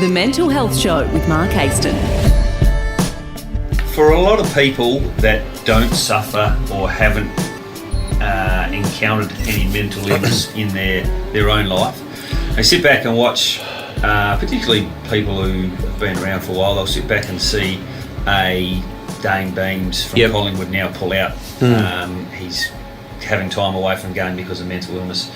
The Mental Health Show with Mark Aiston. For a lot of people that don't suffer or haven't encountered any mental illness in their own life, they sit back and watch, particularly people who have been around for a while, they'll sit back and see a Dane Beams from Collingwood now pull out. He's having time away from game because of mental illness.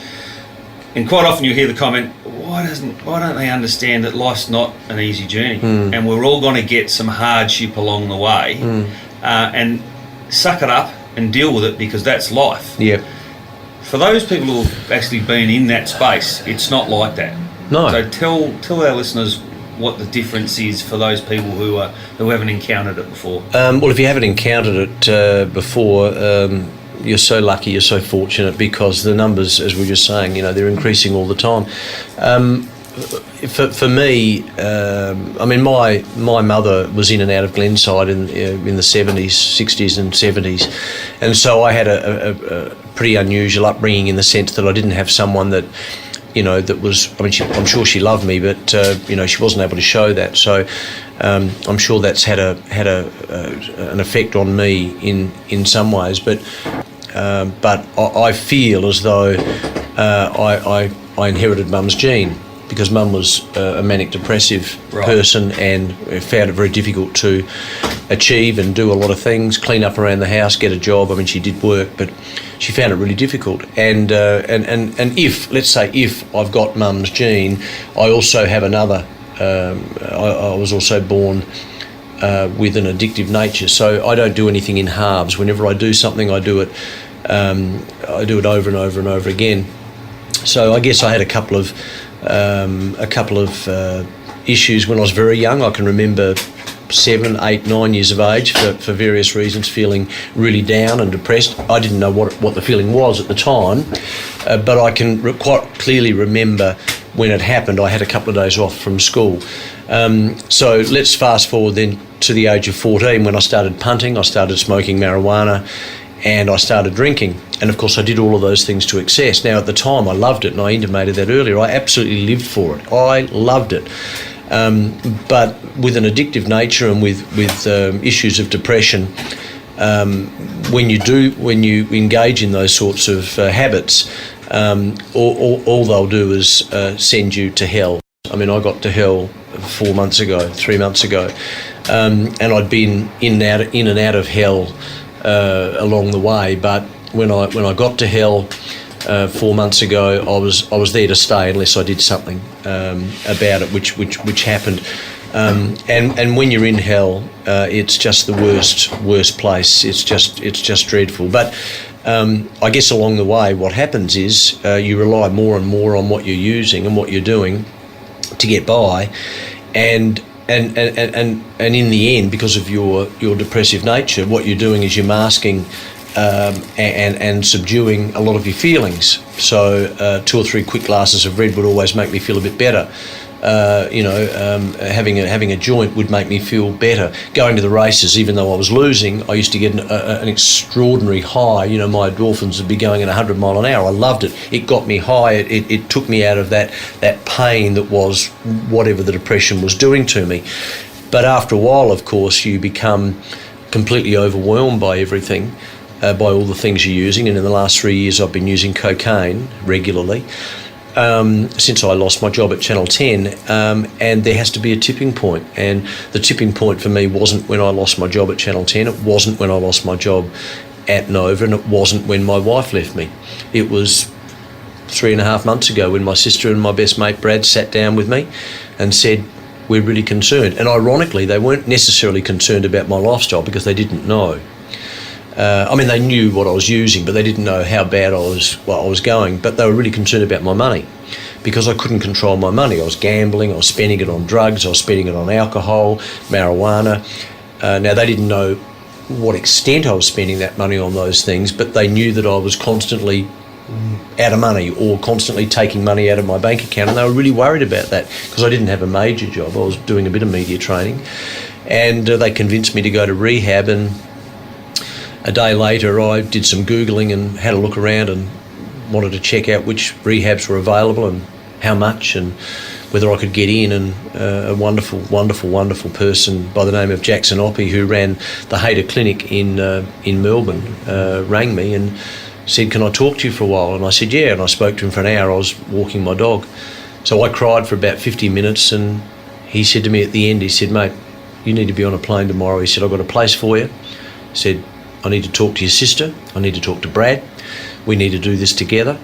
And quite often you hear the comment, why don't they understand that life's not an easy journey and we're all going to get some hardship along the way and suck it up and deal with it because that's life. Yep. For those people who have actually been in that space, it's not like that. No. So tell our listeners what the difference is for those people who haven't encountered it before. Well, if you haven't encountered it before, you're so lucky, you're so fortunate, because the numbers, as we were just saying, they're increasing all the time. For me, I mean, my mother was in and out of Glenside in the 70s, 60s and 70s, and so I had a pretty unusual upbringing in the sense that I didn't have someone that, that was, I mean, I'm sure she loved me, but, she wasn't able to show that. So I'm sure that's had an effect on me in some ways. But I feel as though I inherited Mum's gene, because Mum was a manic depressive person and found it very difficult to achieve and do a lot of things, clean up around the house, get a job. I mean, she did work, but she found it really difficult. And if I've got Mum's gene, I also have another. I was also born with an addictive nature, so I don't do anything in halves. Whenever I do something, I do it over and over and over again. So I guess I had a couple of issues when I was very young. I can remember 7, 8, 9 years of age, for various reasons, feeling really down and depressed. I didn't know what the feeling was at the time, but I can quite clearly remember when it happened. I had a couple of days off from school. So let's fast forward then to the age of 14, when I started punting, I started smoking marijuana, and I started drinking. And of course I did all of those things to excess. Now at the time I loved it, and I intimated that earlier. I absolutely lived for it. I loved it. But with an addictive nature and with issues of depression, when you engage in those sorts of habits, all they'll do is send you to hell. I mean, I got to hell 3 months ago, and I'd been in and out of hell along the way. But when I got to hell 4 months ago, I was there to stay unless I did something about it, which happened. And when you're in hell, it's just the worst place. It's just dreadful. But I guess along the way, what happens is you rely more and more on what you're using and what you're doing to get by, and in the end, because of your depressive nature, what you're doing is you're masking and subduing a lot of your feelings. So 2 or 3 quick glasses of red would always make me feel a bit better. Having a joint would make me feel better. Going to the races, even though I was losing, I used to get an extraordinary high. My endorphins would be going at 100 mile an hour. I loved it. It got me high. It took me out of that pain that was whatever the depression was doing to me. But after a while, of course, you become completely overwhelmed by everything, by all the things you're using. And in the last 3 years, I've been using cocaine regularly. Since I lost my job at Channel 10, and there has to be a tipping point. And the tipping point for me wasn't when I lost my job at Channel 10, it wasn't when I lost my job at Nova, and it wasn't when my wife left me. It was 3.5 months ago when my sister and my best mate Brad sat down with me and said, we're really concerned. And ironically, they weren't necessarily concerned about my lifestyle, because they didn't know. They knew what I was using, but they didn't know how bad I was going. But they were really concerned about my money, because I couldn't control my money. I was gambling, I was spending it on drugs, I was spending it on alcohol, marijuana. Now, they didn't know what extent I was spending that money on those things, but they knew that I was constantly out of money or constantly taking money out of my bank account, and they were really worried about that, because I didn't have a major job. I was doing a bit of media training, and they convinced me to go to rehab. And a day later, I did some Googling and had a look around and wanted to check out which rehabs were available and how much, and whether I could get in, and a wonderful person by the name of Jackson Oppie, who ran the Hayter Clinic in Melbourne, rang me and said, "Can I talk to you for a while?" And I said, "Yeah," and I spoke to him for an hour. I was walking my dog. So I cried for about 50 minutes, and he said to me at the end, he said, "Mate, you need to be on a plane tomorrow." He said, "I've got a place for you." He said, "I need to talk to your sister. I need to talk to Brad. We need to do this together."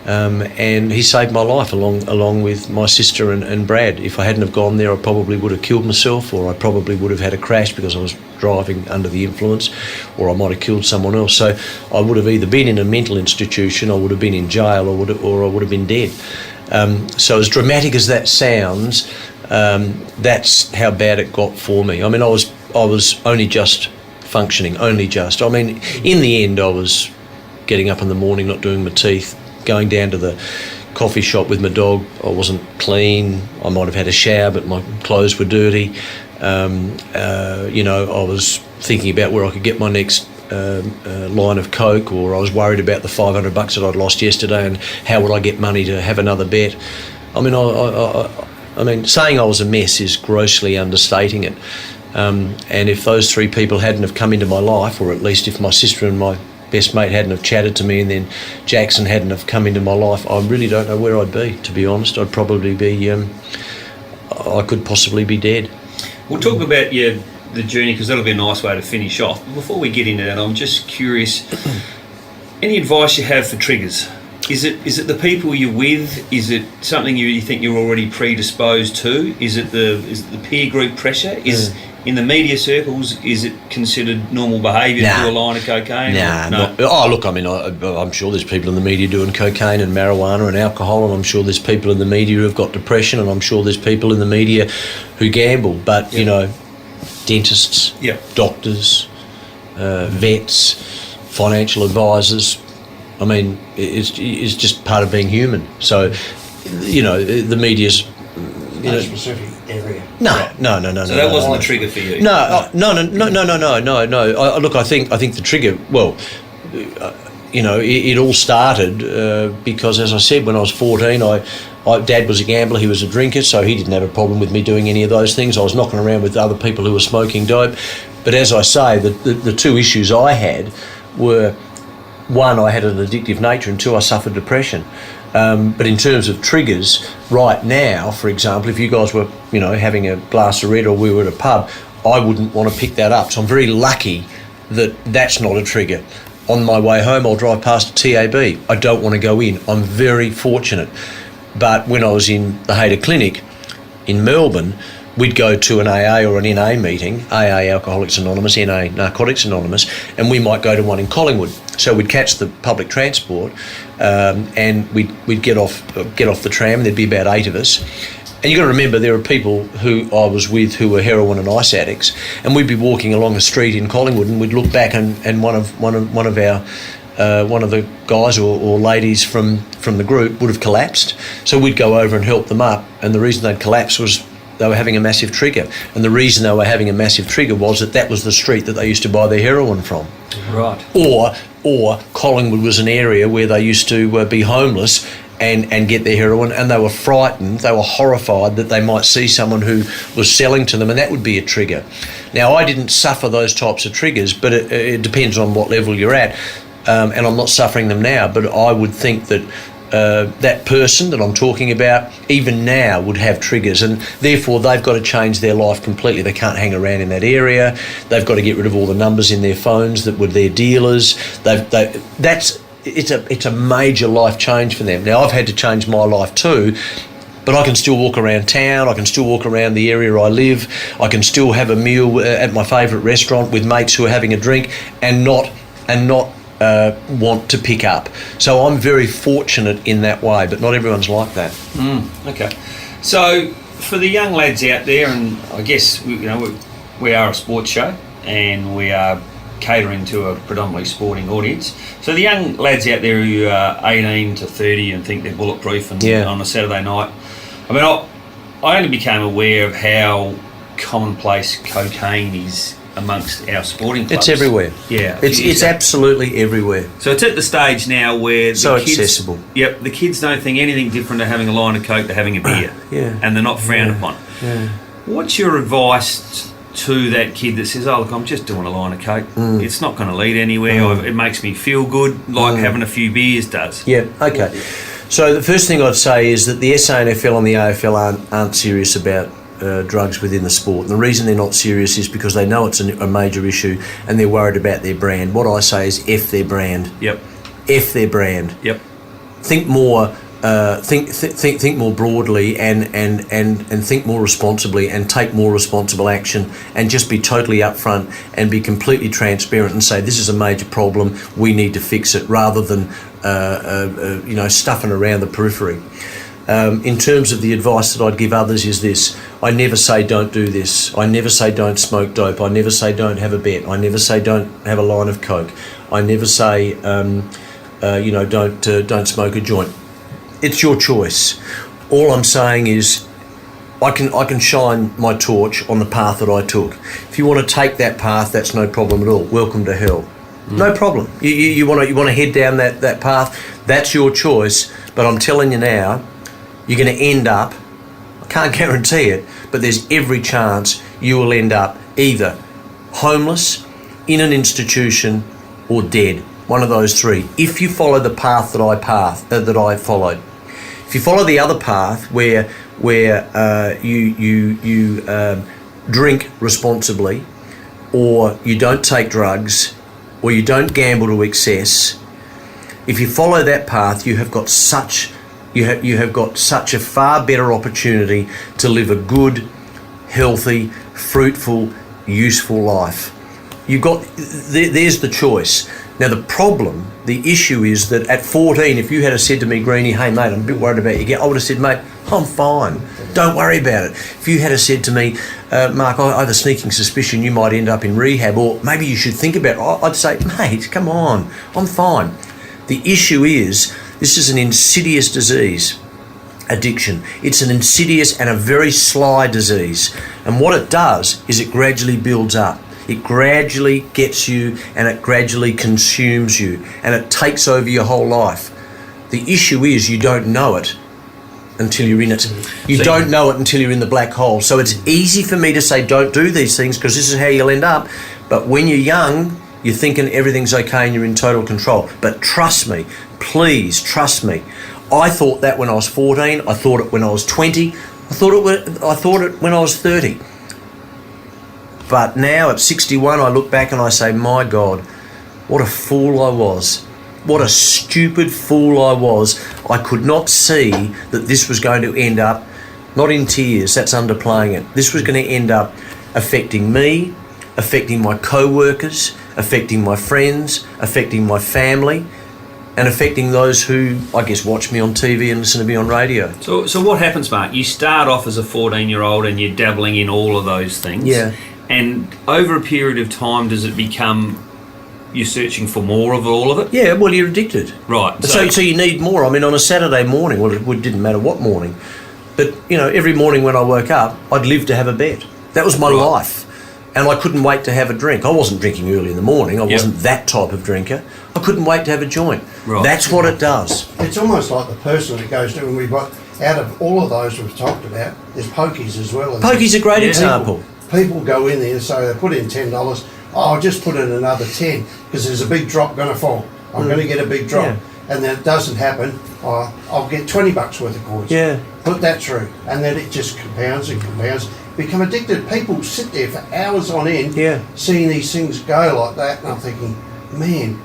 And he saved my life along with my sister and Brad. If I hadn't have gone there, I probably would have killed myself, or I probably would have had a crash because I was driving under the influence, or I might have killed someone else. So I would have either been in a mental institution, I would have been in jail, or I would have been dead. So as dramatic as that sounds, that's how bad it got for me. I mean, I was only just functioning, only just. I mean, in the end, I was getting up in the morning, not doing my teeth, going down to the coffee shop with my dog. I wasn't clean. I might have had a shower, but my clothes were dirty. I was thinking about where I could get my next line of coke, or I was worried about the $500 that I'd lost yesterday and how would I get money to have another bet. I mean, I mean, saying I was a mess is grossly understating it. And if those three people hadn't have come into my life, or at least if my sister and my best mate hadn't have chatted to me, and then Jackson hadn't have come into my life, I really don't know where I'd be, to be honest. I'd probably be, I could possibly be dead. We'll talk about the journey, because that'll be a nice way to finish off. But before we get into that, I'm just curious, any advice you have for triggers? Is it the people you're with? Is it something you think you're already predisposed to? Is it the peer group pressure? In the media circles, is it considered normal behaviour to do a line of cocaine? No. Oh, look, I mean, I'm sure there's people in the media doing cocaine and marijuana and alcohol, and I'm sure there's people in the media who've got depression, and I'm sure there's people in the media who gamble. But, you know, dentists, doctors, vets, financial advisors, I mean, it's just part of being human. So, you know, the media's... No specific area. No. So that wasn't the trigger for you? No. Look, I think the trigger, well, it all started because, as I said, when I was 14, Dad was a gambler, he was a drinker, so he didn't have a problem with me doing any of those things. I was knocking around with other people who were smoking dope. But as I say, the two issues I had were, one, I had an addictive nature, and two, I suffered depression. But in terms of triggers, right now, for example, if you guys were, having a glass of red, or we were at a pub, I wouldn't want to pick that up. So I'm very lucky that that's not a trigger. On my way home, I'll drive past a TAB. I don't want to go in. I'm very fortunate. But when I was in the Hayter Clinic in Melbourne, we'd go to an AA or an NA meeting, AA Alcoholics Anonymous, NA Narcotics Anonymous, and we might go to one in Collingwood. So we'd catch the public transport, and we'd get off the tram, and there'd be about 8 of us. And you've got to remember, there are people who I was with who were heroin and ice addicts, and we'd be walking along a street in Collingwood, and we'd look back, and one of the guys or ladies from the group would have collapsed. So we'd go over and help them up, and the reason they'd collapse was they were having a massive trigger. And the reason they were having a massive trigger was that was the street that they used to buy their heroin from. Right. Or Collingwood was an area where they used to be homeless and get their heroin, and they were frightened, they were horrified that they might see someone who was selling to them, and that would be a trigger. Now, I didn't suffer those types of triggers, but it depends on what level you're at, and I'm not suffering them now, but I would think that that person that I'm talking about, even now, would have triggers, and therefore they've got to change their life completely. They can't hang around in that area. They've got to get rid of all the numbers in their phones that were their dealers. It's a major life change for them. Now, I've had to change my life too, but I can still walk around town. I can still walk around the area I live. I can still have a meal at my favourite restaurant with mates who are having a drink and not want to pick up. So I'm very fortunate in that way, but not everyone's like that. Okay. So for the young lads out there, and I guess we are a sports show, and we are catering to a predominantly sporting audience. So the young lads out there who are 18 to 30 and think they're bulletproof and on a Saturday night, I only became aware of how commonplace cocaine is amongst our sporting clubs. It's everywhere. Yeah. It's absolutely everywhere. So it's at the stage now where So the kids, accessible. Yep, the kids don't think anything different to having a line of Coke to having a beer. Yeah. And they're not frowned upon. Yeah. What's your advice to that kid that says, "Oh, look, I'm just doing a line of Coke. It's not going to lead anywhere. It makes me feel good, like having a few beers does." Yeah, okay. So the first thing I'd say is that the SANFL and the AFL aren't serious about drugs within the sport. And the reason they're not serious is because they know it's a major issue and they're worried about their brand. What I say is F their brand. Yep. F their brand. Yep. Think more. Think more broadly and think more responsibly and take more responsible action and just be totally upfront and be completely transparent and say this is a major problem, we need to fix it, rather than stuffing around the periphery. In terms of the advice that I'd give others is this: I never say don't do this. I never say don't smoke dope. I never say don't have a bet. I never say don't have a line of Coke. I never say don't smoke a joint. It's your choice. All I'm saying is I can shine my torch on the path that I took. If you want to take that path, that's no problem at all. Welcome to hell. No problem. You want to head down that path, that's your choice. But I'm telling you now, you're going to end up, I can't guarantee it, but there's every chance you will end up either homeless, in an institution, or dead. One of those three. If you follow the path that I followed. If you follow the other path where you drink responsibly, or you don't take drugs, or you don't gamble to excess, if you follow that path, you have got such a far better opportunity to live a good, healthy, fruitful, useful life. There's the choice. Now the issue is that at 14, if you had said to me, Greeny, hey mate, I'm a bit worried about you, I would have said, mate, I'm fine, don't worry about it. If you had said to me, Mark, I have a sneaking suspicion you might end up in rehab, or maybe you should think about it, I'd say, mate, come on, I'm fine. The issue is, this is an insidious disease, addiction. It's an insidious and a very sly disease. And what it does is it gradually builds up. It gradually gets you and it gradually consumes you and it takes over your whole life. The issue is you don't know it until you're in it. You don't know it until you're in the black hole. So it's easy for me to say don't do these things because this is how you'll end up. But when you're young, you're thinking everything's okay and you're in total control. But trust me, please trust me. I thought that when I was 14. I thought it when I was 20. I thought it when I was 30. But now at 61, I look back and I say, my God, what a fool I was. What a stupid fool I was. I could not see that this was going to end up, not in tears, that's underplaying it. This was going to end up affecting me, affecting my co-workers, affecting my friends, affecting my family, and affecting those who, I guess, watch me on TV and listen to me on radio. So what happens, Mark? You start off as a 14-year-old and you're dabbling in all of those things. Yeah. And over a period of time, does it become you're searching for more of all of it? Yeah, well, you're addicted. Right. So you need more. I mean, on a Saturday morning, well, it didn't matter what morning, but, every morning when I woke up, I'd live to have a bet. That was my life. And I couldn't wait to have a drink. I wasn't drinking early in the morning. I wasn't that type of drinker. I couldn't wait to have a joint. Right. That's what it does. It's almost like the person that goes to, and we've got, out of all of those we've talked about, there's pokies as well. Pokies a great example. People go in there, so they put in $10. Oh, I'll just put in another 10 because there's a big drop going to fall. I'm going to get a big drop. Yeah. And then it doesn't happen. I'll get $20 worth of coins. Yeah. Put that through. And then it just compounds and compounds. Become addicted. People sit there for hours on end seeing these things go like that, and I'm thinking, man,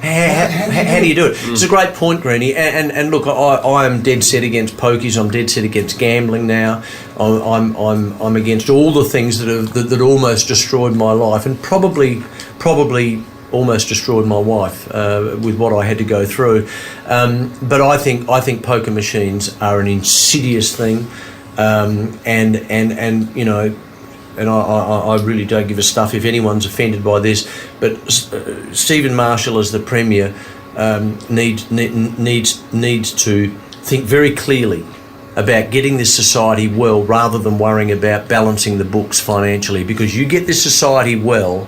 how do you do it? It's a great point, Greeny. And look, I am dead set against pokies. I'm dead set against gambling now. I'm against all the things that almost destroyed my life, and probably almost destroyed my wife with what I had to go through. But I think poker machines are an insidious thing, and I really don't give a stuff if anyone's offended by this, but Stephen Marshall as the Premier needs to think very clearly about getting this society well rather than worrying about balancing the books financially, because you get this society well,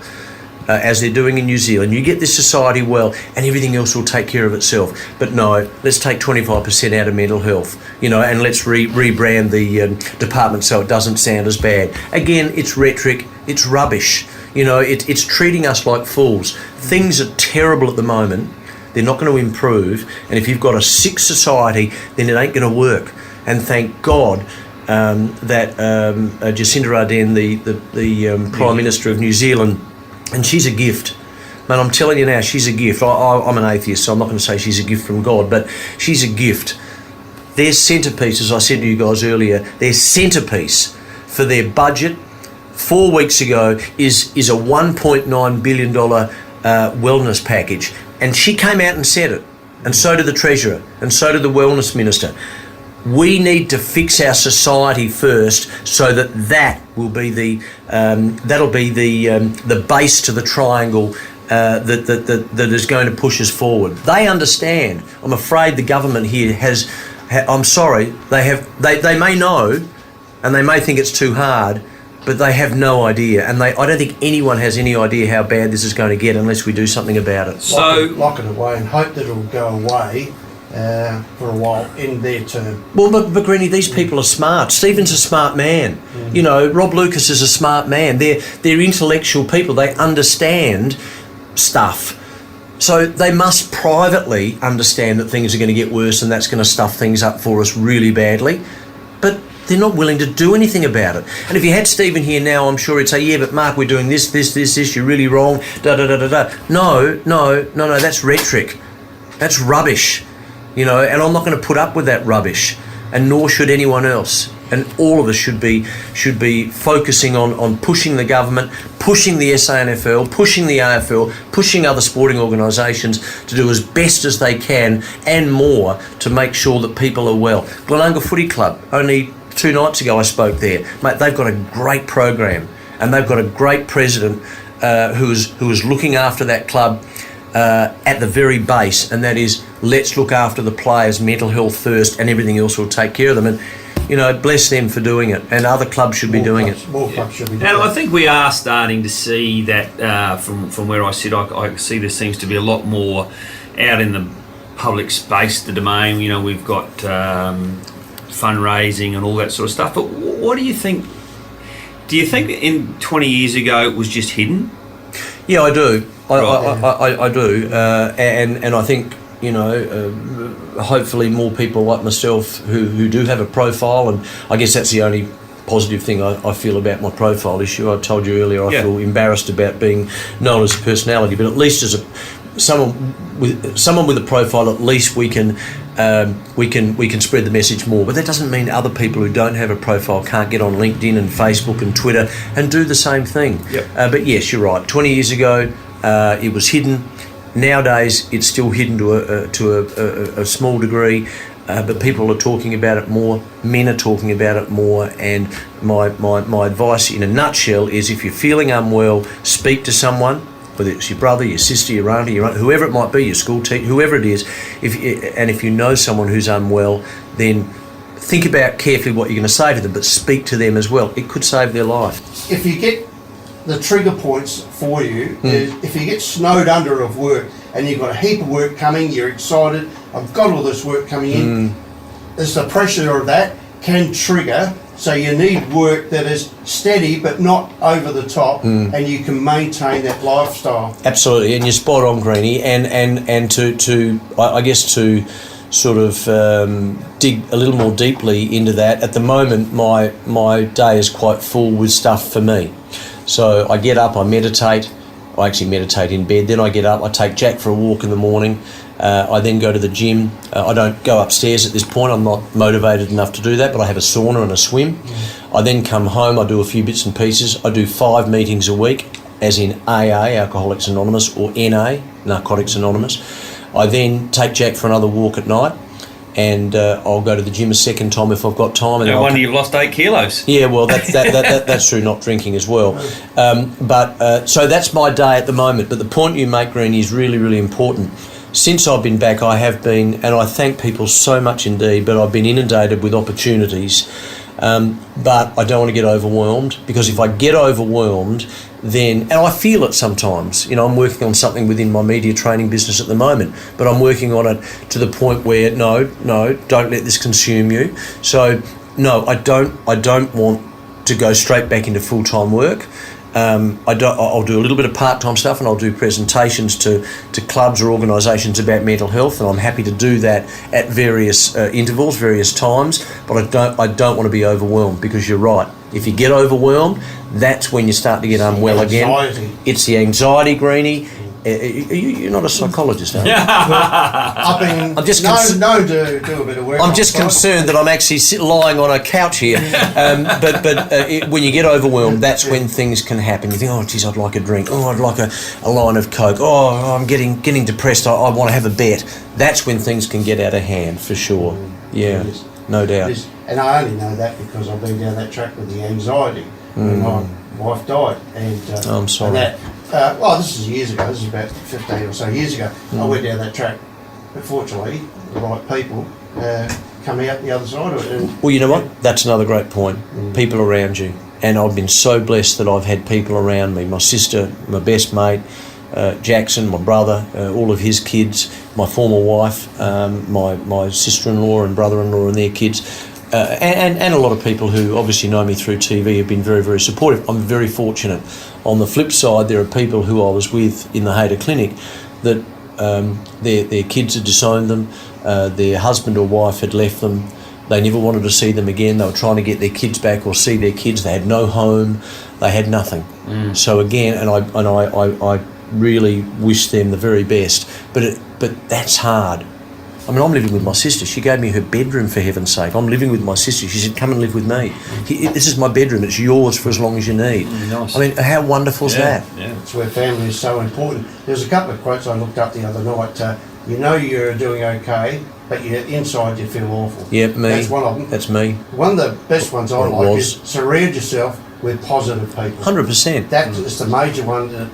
as they're doing in New Zealand, you get this society well and everything else will take care of itself. But no, let's take 25% out of mental health, and let's rebrand the department so it doesn't sound as bad. Again, it's rhetoric, it's rubbish. It's treating us like fools. Things are terrible at the moment. They're not going to improve. And if you've got a sick society, then it ain't going to work. And thank God that Jacinda Ardern, the Prime Minister of New Zealand, and she's a gift. Man, I'm telling you now, she's a gift. I'm an atheist, so I'm not going to say she's a gift from God, but she's a gift. Their centrepiece, as I said to you guys earlier, their centrepiece for their budget 4 weeks ago is a $1.9 billion wellness package. And she came out and said it. And so did the Treasurer. And so did the Wellness Minister. We need to fix our society first, so that will be the base to the triangle that is going to push us forward. They understand. I'm afraid the government here has. I'm sorry. They may know, and they may think it's too hard, but they have no idea. And I don't think anyone has any idea how bad this is going to get unless we do something about it. So lock it away and hope that it'll go away. For a while in their term. Well, but Greeny, these people are smart. Stephen's a smart man. Rob Lucas is a smart man. They're intellectual people. They understand stuff. So they must privately understand that things are going to get worse and that's going to stuff things up for us really badly. But they're not willing to do anything about it. And if you had Stephen here now, I'm sure he'd say, yeah, but Mark, we're doing this, you're really wrong, da-da-da-da-da. No, that's rhetoric. That's rubbish. And I'm not going to put up with that rubbish, and nor should anyone else. And all of us should be focusing on pushing the government, pushing the SANFL, pushing the AFL, pushing other sporting organisations to do as best as they can and more to make sure that people are well. Glenunga Footy Club, only 2 nights ago I spoke there. Mate, they've got a great program and they've got a great president who is looking after that club at the very base, and that is, let's look after the players' mental health first and everything else will take care of them. And bless them for doing it, and other clubs should be doing it. More clubs should be doing And it. I think we are starting to see that from where I sit. I see there seems to be a lot more out in the public space, the domain. We've got fundraising and all that sort of stuff. But what do you think? Do you think in 20 years ago it was just hidden? Yeah, I do. I do, and I think hopefully more people like myself who do have a profile, and I guess that's the only positive thing I feel about my profile issue. I told you earlier I feel embarrassed about being known as a personality, but at least as someone with a profile, at least we can spread the message more. But that doesn't mean other people who don't have a profile can't get on LinkedIn and Facebook and Twitter and do the same thing. But yes, you're right. 20 years ago, it was hidden. Nowadays, it's still hidden to a small degree, but people are talking about it more. Men are talking about it more. And my advice, in a nutshell, is if you're feeling unwell, speak to someone, whether it's your brother, your sister, your auntie, whoever it might be, your school teacher, whoever it is. If you know someone who's unwell, then think about carefully what you're going to say to them, but speak to them as well. It could save their life. If you get the trigger points for you, is if you get snowed under of work and you've got a heap of work coming, you're excited, I've got all this work coming in, there's the pressure of that can trigger. So you need work that is steady but not over the top, and you can maintain that lifestyle. Absolutely, and you're spot on, Greeny. And to I guess to sort of dig a little more deeply into that. At the moment, my day is quite full with stuff for me. So I get up, I meditate. I actually meditate in bed. Then I get up, I take Jack for a walk in the morning. I then go to the gym. I don't go upstairs at this point. I'm not motivated enough to do that, but I have a sauna and a swim. I then come home, I do a few bits and pieces. I do 5 meetings a week, as in AA, Alcoholics Anonymous, or NA, Narcotics Anonymous. I then take Jack for another walk at night, and I'll go to the gym a second time if I've got time. And no wonder you've lost 8 kilos. Yeah, well, that's true, not drinking as well. So that's my day at the moment. But the point you make, Greeny, is really, really important. since I've been back, I have been, and I thank people so much indeed, but I've been inundated with opportunities. But I don't want to get overwhelmed, because if I get overwhelmed, then, and I feel it sometimes, I'm working on something within my media training business at the moment, but I'm working on it to the point where, no, don't let this consume you. So, no, I don't want to go straight back into full-time work. I'll do a little bit of part-time stuff, and I'll do presentations to clubs or organisations about mental health, and I'm happy to do that at various intervals, various times. But I don't want to be overwhelmed, because you're right. If you get overwhelmed, that's when you start to get unwell again. It's the anxiety, Greeny. You're not a psychologist, are you? I'm just do a bit of work. I'm just concerned that I'm actually lying on a couch here. But when you get overwhelmed, that's when things can happen. You think, oh, geez, I'd like a drink. Oh, I'd like a line of Coke. Oh, I'm getting depressed. I want to have a bet. That's when things can get out of hand, for sure. Yeah, no doubt. And I only know that because I've been down that track with the anxiety when my wife died. And I'm sorry. And this is years ago. This is about 15 or so years ago. I went down that track. But fortunately, the right people come out the other side of it. And, well, you know what? That's another great point. People around you. And I've been so blessed that I've had people around me. My sister, my best mate, Jackson, my brother, all of his kids, my former wife, my sister-in-law and brother-in-law and their kids. And a lot of people who obviously know me through TV have been very, very supportive. I'm very fortunate. On the flip side, there are people who I was with in the Hayter Clinic that their kids had disowned them, their husband or wife had left them, they never wanted to see them again, they were trying to get their kids back or see their kids, they had no home, they had nothing. So again, and I really wish them the very best, but that's hard. I mean, I'm living with my sister. She gave me her bedroom, for heaven's sake. I'm living with my sister. She said, come and live with me. This is my bedroom. It's yours for as long as you need. Nice. I mean, how wonderful is that? Yeah. That's where family is so important. There's a couple of quotes I looked up the other night. You're doing okay, but inside you feel awful. Yeah, me. That's one of them. That's me. One of the best ones I like is surround yourself with positive people. 100%. That is the major one that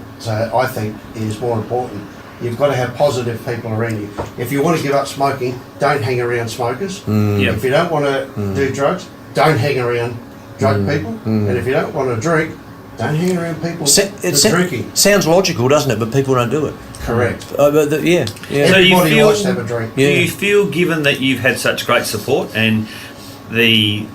I think is more important. You've got to have positive people around you. If you want to give up smoking, don't hang around smokers. If you don't want to do drugs, don't hang around drug people. And if you don't want to drink, don't hang around people drinking. Sounds logical, doesn't it? But people don't do it. Correct. Yeah. Everybody likes to have a drink. Do you feel, given that you've had such great support and the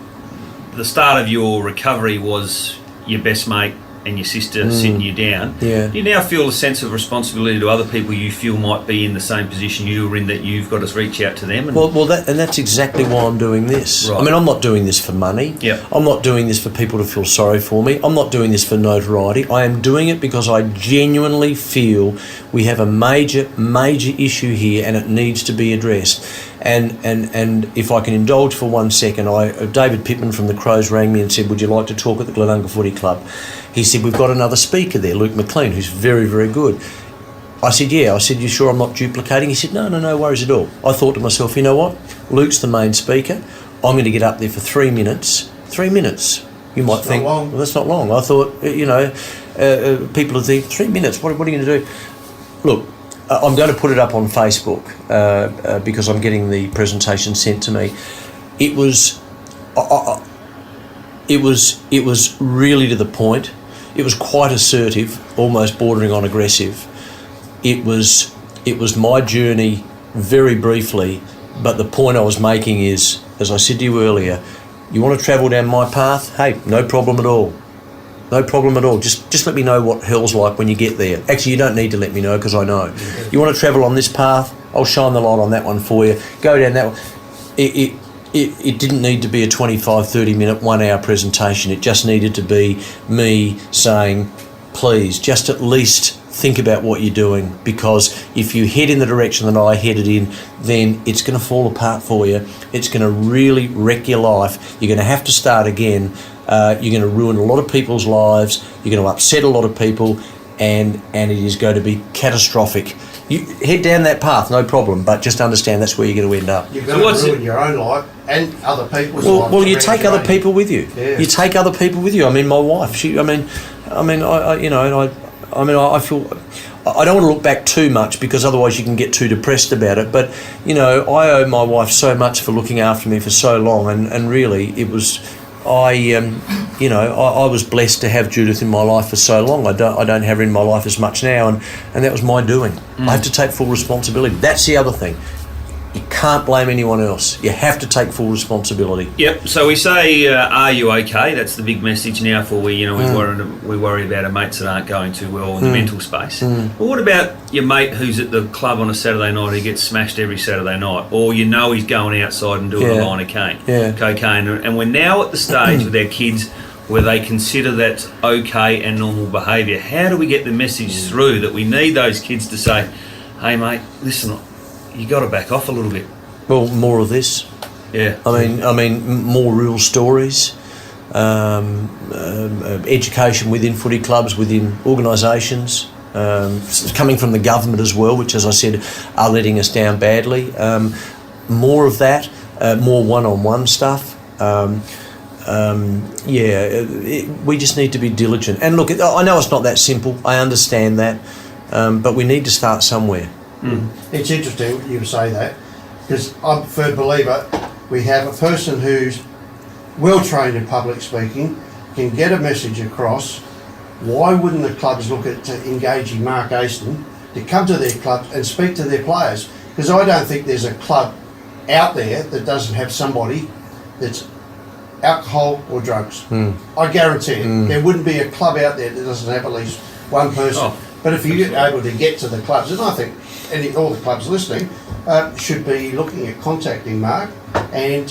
start of your recovery was your best mate and your sister sitting you down, do you now feel a sense of responsibility to other people you feel might be in the same position you were in, that you've got to reach out to them? And that's exactly why I'm doing this. Right. I mean, I'm not doing this for money. I'm not doing this for people to feel sorry for me. I'm not doing this for notoriety. I am doing it because I genuinely feel we have a major issue here and it needs to be addressed. And if I can indulge for 1 second, David Pittman from the Crows rang me and said, would you like to talk at the Glenunga Footy Club? He said, we've got another speaker there, Luke McLean, who's very, very good. I said, yeah. I said, you sure I'm not duplicating? He said, no worries at all. I thought to myself, you know what? Luke's the main speaker. I'm going to get up there for 3 minutes. 3 minutes. You might think, well, that's not long. I thought, people would think, 3 minutes, what are you going to do? Look, I'm going to put it up on Facebook because I'm getting the presentation sent to me. It was really to the point. It was quite assertive, almost bordering on aggressive. It was my journey very briefly, but the point I was making is, as I said to you earlier, you want to travel down my path? Hey, no problem at all. No problem at all. Just let me know what hell's like when you get there. Actually, you don't need to let me know because I know. You want to travel on this path? I'll shine the light on that one for you. Go down that one. It didn't need to be a 25, 30 minute, 1 hour presentation. It just needed to be me saying, please, just at least think about what you're doing, because if you head in the direction that I headed in, then it's going to fall apart for you. It's going to really wreck your life. You're going to have to start again. You're going to ruin a lot of people's lives. You're going to upset a lot of people, and it is going to be catastrophic. You head down that path, no problem, but just understand that's where you're going to end up. You're going to ruin your own life and other people's lives. Well, you take other people with you. Yeah. You take other people with you. I mean, my wife. I I don't want to look back too much because otherwise you can get too depressed about it. But, you know, I owe my wife so much for looking after me for so long, and really it was, I was blessed to have Judith in my life for so long. I don't have her in my life as much now, and that was my doing. I have to take full responsibility. That's the other thing. You can't blame anyone else. You have to take full responsibility. Yep. So we say, "Are you okay?" That's the big message now. For we worry about our mates that aren't going too well in the mental space. But what about your mate who's at the club on a Saturday night who gets smashed every Saturday night, or you know he's going outside and doing a line of cocaine, and we're now at the stage with our kids where they consider that's okay and normal behaviour. How do we get the message through that we need those kids to say, "Hey mate, listen, you got to back off a little bit"? Well, more of this. Yeah. I mean, more real stories, education within footy clubs, within organisations, coming from the government as well, which, as I said, are letting us down badly. More of that, more one-on-one stuff. We just need to be diligent. And look, I know it's not that simple. I understand that, but we need to start somewhere. It's interesting you say that, because I'm a firm believer we have a person who's well trained in public speaking, can get a message across. Why wouldn't the clubs look at engaging Mark Aiston to come to their clubs and speak to their players? Because I don't think there's a club out there that doesn't have somebody that's alcohol or drugs. I guarantee it. There wouldn't be a club out there that doesn't have at least one person. But if you're able to get to the clubs, and I think all the clubs listening should be looking at contacting Mark and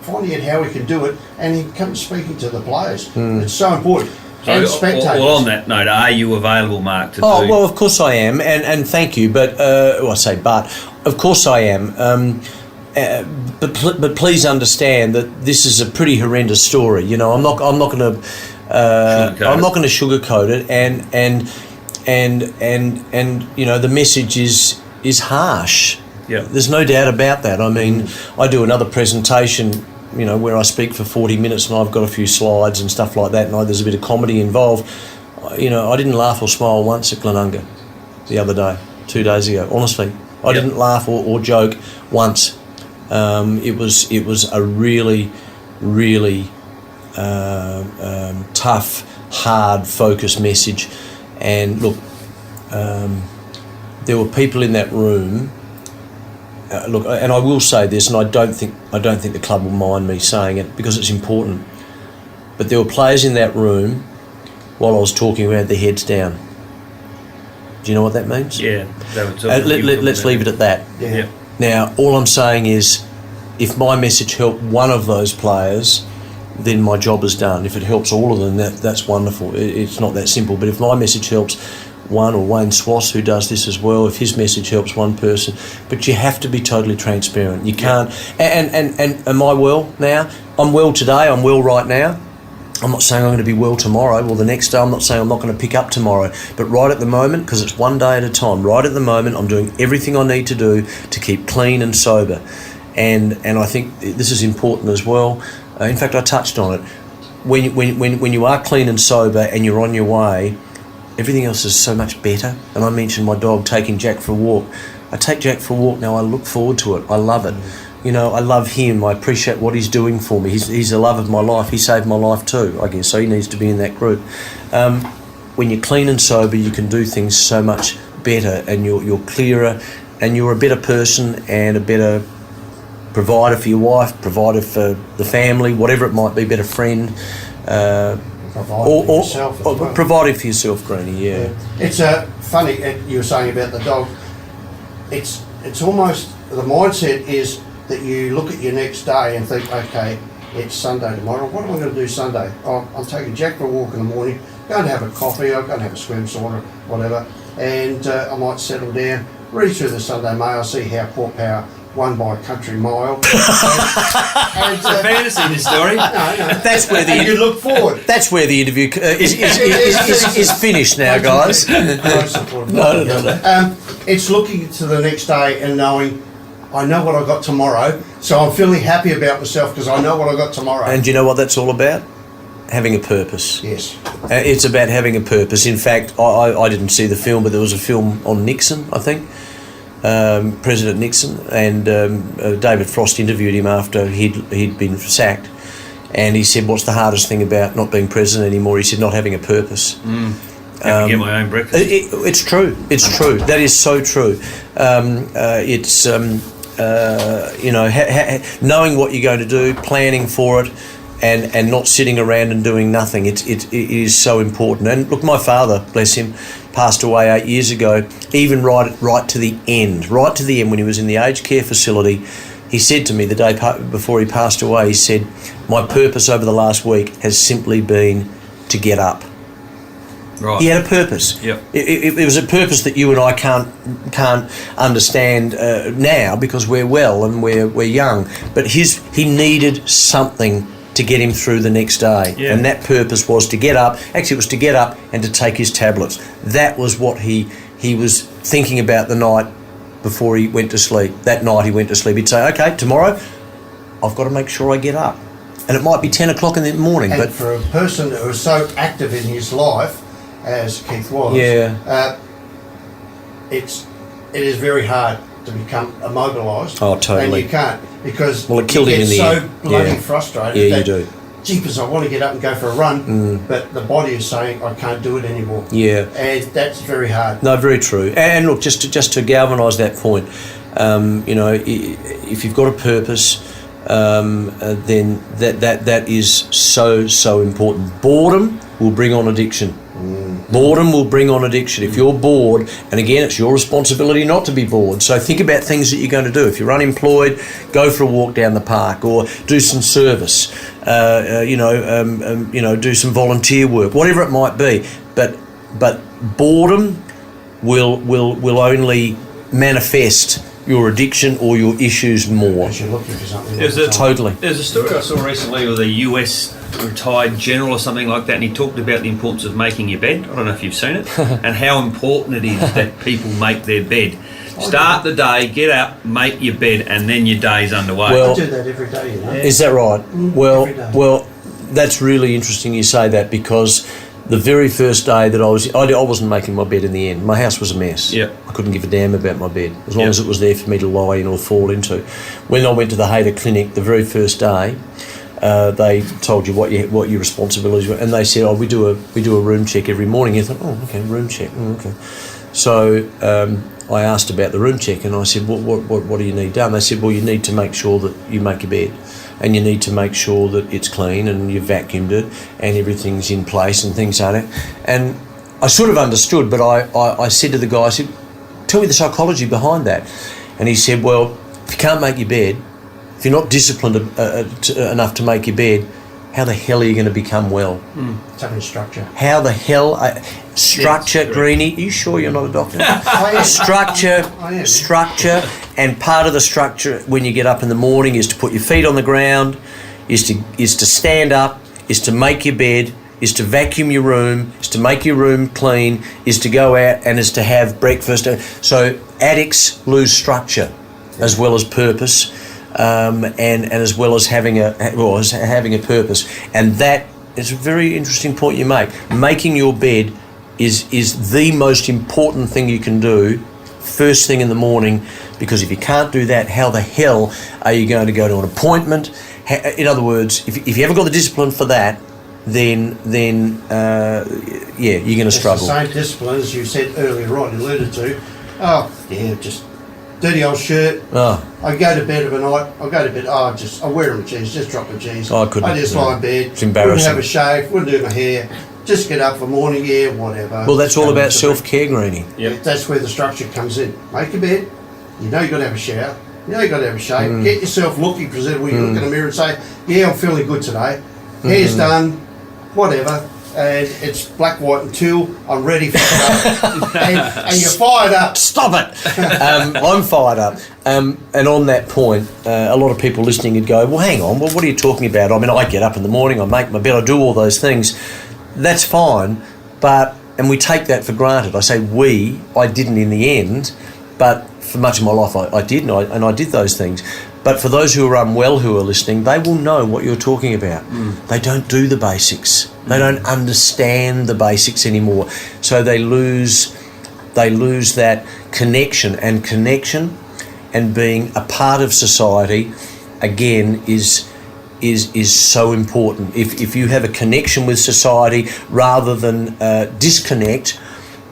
finding out how we can do it, and he comes speaking to the players. It's so important. And spectators. Well, on that note, are you available, Mark, to do? Well, of course I am, and thank you, but of course I am. But please understand that this is a pretty horrendous story. You know, I'm not going to sugarcoat it, and you know, the message is harsh. Yeah, there's no doubt about that. I mean, I do another presentation, you know, where I speak for 40 minutes and I've got a few slides and stuff like that, and there's a bit of comedy involved. You know, I didn't laugh or smile once at Glenunga the other day, 2 days ago. Honestly, I didn't laugh or joke once. It was a really, really tough, hard, focused message. And look, there were people in that room. Look, and I will say this, and I don't think the club will mind me saying it because it's important. But there were players in that room while I was talking who had their heads down. Do you know what that means? Yeah. Let's leave it at that. Yeah. Now, all I'm saying is, if my message helped one of those players, then my job is done. If it helps all of them, that's wonderful. It's not that simple. But if my message helps one, or Wayne Swass, who does this as well, if his message helps one person, but you have to be totally transparent. You can't. And am I well now? I'm well today. I'm well right now. I'm not saying I'm going to be well tomorrow or the next day. I'm not saying I'm not going to pick up tomorrow. But right at the moment, because it's one day at a time, right at the moment, I'm doing everything I need to do to keep clean and sober. And I think this is important as well. In fact, I touched on it. When you are clean and sober and you're on your way, everything else is so much better. And I mentioned my dog, taking Jack for a walk. I take Jack for a walk now. I look forward to it. I love it. You know, I love him. I appreciate what he's doing for me. He's the love of my life. He saved my life too, I guess. So he needs to be in that group. When you're clean and sober, you can do things so much better, and you're clearer, and you're a better person and a better provider for your wife, provider for the family, whatever it might be, better friend. Providing for yourself, Greeny, yeah. It's funny, you were saying about the dog. It's almost, the mindset is that you look at your next day and think, okay, it's Sunday tomorrow. What am I going to do Sunday? Oh, I'm taking Jack for a walk in the morning, going to have a coffee, I'm going to have a swim sort of whatever, and I might settle down, read through the Sunday Mail, see how Port Power won by a country mile. and, it's a fantasy, this story. No. That's where you look forward. That's where the interview is finished now, guys. No. It's looking to the next day and knowing, I know what I got tomorrow, so I'm feeling happy about myself because I know what I got tomorrow. And do you know what that's all about? having a purpose. Yes. It's about having a purpose. In fact, I didn't see the film, but there was a film on Nixon, I think, President Nixon, and David Frost interviewed him after he'd been sacked, and he said, "What's the hardest thing about not being president anymore?" He said, "Not having a purpose." Have to get my own breakfast. It's true. It's true. That is so true. It's knowing what you're going to do, planning for it, and not sitting around and doing nothing. It is so important. And look, my father, bless him, passed away 8 years ago. Even right to the end, when he was in the aged care facility, he said to me the day before he passed away, he said, "My purpose over the last week has simply been to get up." Right. He had a purpose. Yep. It was a purpose that you and I can't understand now because we're well and we're young. But he needed something to get him through the next day, and that purpose was to get up. Actually, it was to get up and to take his tablets. That was what he was thinking about the night before he went to sleep. That night he went to sleep. He'd say, "Okay, tomorrow, I've got to make sure I get up." And it might be 10 o'clock in the morning, And but for a person who was so active in his life, as Keith was, it is very hard to become immobilised. Oh, totally. And you can't, because it killed him in the so end. bloody frustrated. Yeah, that, you do. Jeepers, I want to get up and go for a run, but the body is saying I can't do it anymore. Yeah. And that's very hard. No, very true. And look, just to galvanise that point, if you've got a purpose, then that is so important. Boredom will bring on addiction. Boredom will bring on addiction. If you're bored, and again, it's your responsibility not to be bored. So think about things that you're going to do. If you're unemployed, go for a walk down the park, or do some service. Do some volunteer work, whatever it might be. But boredom will only manifest your addiction or your issues more. Because you're looking for something. Totally. There's a story I saw recently with a US retired general or something like that, and he talked about the importance of making your bed. I don't know if you've seen it, and how important it is that people make their bed. Start the day, get up, make your bed, and then your day's underway. I do that every day, you know. Is that right? Every day. Well, that's really interesting you say that, because the very first day that I wasn't making my bed in the end. My house was a mess. Yep. I couldn't give a damn about my bed, as long as it was there for me to lie in or fall into. When I went to the Hayter Clinic the very first day, they told you what your responsibilities were, and they said, we do a room check every morning. You thought, oh, okay, room check, okay. So I asked about the room check, and I said, what do you need done? They said, well, you need to make sure that you make your bed, and you need to make sure that it's clean and you've vacuumed it and everything's in place and things like that. And I sort of understood, but I said to the guy, I said, tell me the psychology behind that. And he said, well, if you can't make your bed, if you're not disciplined enough to make your bed, how the hell are you going to become well? It's having structure. How the hell... structure, yes, Greeny. Are you sure you're not a doctor? Structure, and part of the structure when you get up in the morning is to put your feet on the ground, is to stand up, is to make your bed, is to vacuum your room, is to make your room clean, is to go out and is to have breakfast. So addicts lose structure as well as purpose, and as well as having a purpose. And that is a very interesting point you make. Making your bed is the most important thing you can do first thing in the morning, because if you can't do that, how the hell are you going to go to an appointment? In other words, if you haven't got the discipline for that, then you're going to struggle. It's the same discipline as you said earlier on, you alluded to. Just dirty old shirt. I go to bed of a night. I go to bed. I wear my jeans. Just drop my jeans. I couldn't. I just lie in bed. It's embarrassing. Wouldn't have a shave. Wouldn't do my hair. Just get up for morning. Whatever. Well, that's all about self-care, Greeny. Yep. That's where the structure comes in. Make your bed. You know you've got to have a shower. You know you've got to have a shave. Get yourself looking presentable. You look in the mirror and say, "Yeah, I'm feeling good today. Hair's done. Whatever." And it's black, white and teal. I'm ready for stuff. and you're fired up. Stop it. I'm fired up. And on that point, a lot of people listening would go, well, hang on, well, what are you talking about? I mean, I get up in the morning, I make my bed, I do all those things. That's fine, and we take that for granted. I say I didn't in the end, but for much of my life I did, and I did those things. But for those who are unwell who are listening, they will know what you're talking about. They don't do the basics. They don't understand the basics anymore. So they lose that connection, and being a part of society, again, is so important. If you have a connection with society rather than disconnect,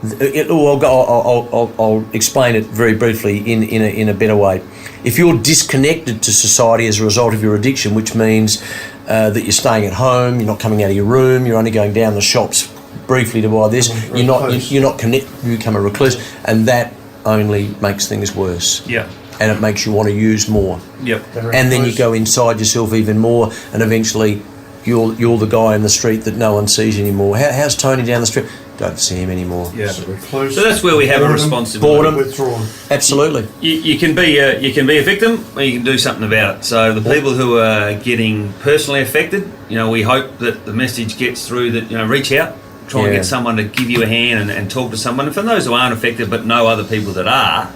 I'll explain it very briefly in a better way. If you're disconnected to society as a result of your addiction, which means that you're staying at home, you're not coming out of your room, you're only going down the shops briefly to buy this, you're not connected, you become a recluse, and that only makes things worse. Yeah. And it makes you want to use more. Yep. And then you go inside yourself even more, and eventually you're the guy in the street that no one sees anymore. How's Tony down the street? Don't see him anymore. Yeah. So that's where we have a responsibility. Boredom. Withdrawn. Absolutely. You can be a victim, or you can do something about it. So the people who are getting personally affected, we hope that the message gets through that, reach out, try and get someone to give you a hand and talk to someone. And for those who aren't affected but know other people that are,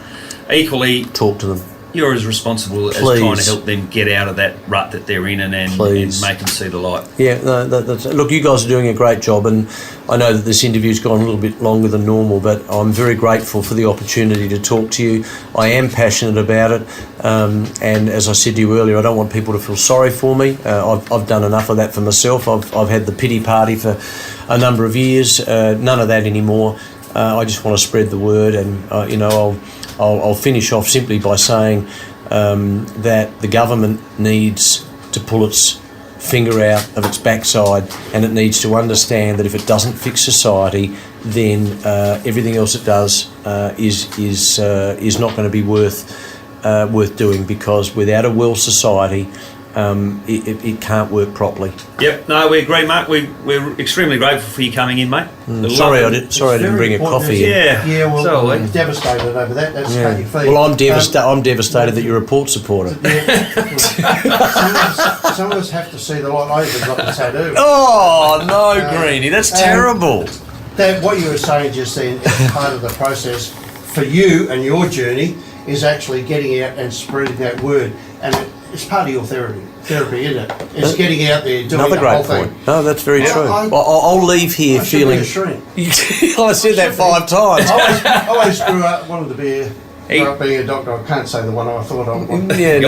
equally talk to them. You're as responsible as trying to help them get out of that rut that they're in and make them see the light. Yeah, look, you guys are doing a great job, and I know that this interview's gone a little bit longer than normal, but I'm very grateful for the opportunity to talk to you. I am passionate about it, and as I said to you earlier, I don't want people to feel sorry for me. I've done enough of that for myself. I've had the pity party for a number of years. None of that anymore. I just want to spread the word, and I'll finish off simply by saying that the government needs to pull its finger out of its backside, and it needs to understand that if it doesn't fix society, then everything else it does is not going to be worth doing, because without a well society, it can't work properly. Yep, no, we agree, Mark. We're extremely grateful for you coming in, mate. Sorry I didn't bring a coffee in. Yeah, well, I'm devastated over that. That's cut your feet. Well, I'm devastated that you're a Port supporter. Some of us have to see the light. I even got the tattoo. Oh, no, Greeny, that's terrible. What you were saying just then is part of the process for you and your journey is actually getting out and spreading that word. And it's part of your therapy, isn't it? It's getting out there, doing Another the great whole point. thing. No, that's very true. I'll leave here feeling. I should be a shrink. I said that 5 times. I always grew up wanted to be a doctor. I can't say the one I thought I was. Yeah,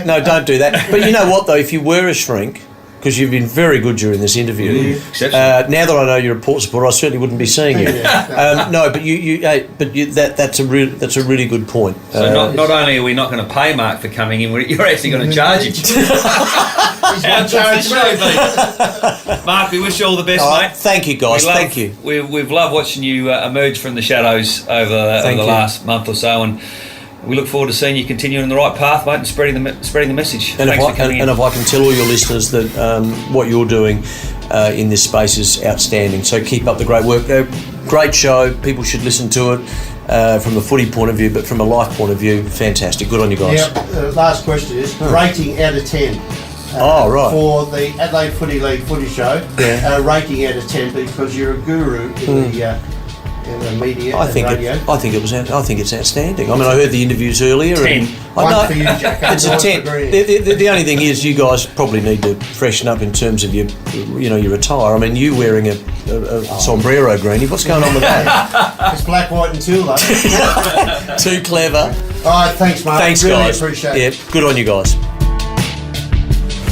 no, don't do that. But you know what though? If you were a shrink, because you've been very good during this interview. Now that I know you're a Port supporter, I certainly wouldn't be seeing you. No, but that's a really good point. So not only are we not going to pay Mark for coming in, you're actually going to charge him. Mark, we wish you all the best, mate. Thank you, guys. Thank you. We've loved watching you emerge from the shadows over the last month or so, and we look forward to seeing you continuing on the right path, mate, and spreading the message. And if I can tell all your listeners that what you're doing in this space is outstanding. So keep up the great work. Great show. People should listen to it from a footy point of view, but from a life point of view, fantastic. Good on you guys. Yeah. Last question is rating out of 10. Right. For the Adelaide Footy League Footy Show, rating out of 10 because you're a guru in the media and radio. I think it's outstanding. I mean, I heard the interviews earlier. 10. One for you, Jacko. It's a 10. The only thing is, you guys probably need to freshen up in terms of your attire. I mean, you wearing a sombrero, Greeny. What's going on with that? It's black, white, and teal, though. Too clever. All right, thanks, Mark. Thanks, really guys. Appreciate it. Yeah, good on you guys.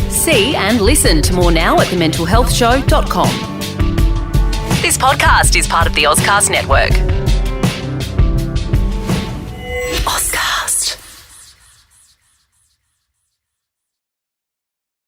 See and listen to more now at thementalhealthshow.com. This podcast is part of the Ozcast Network.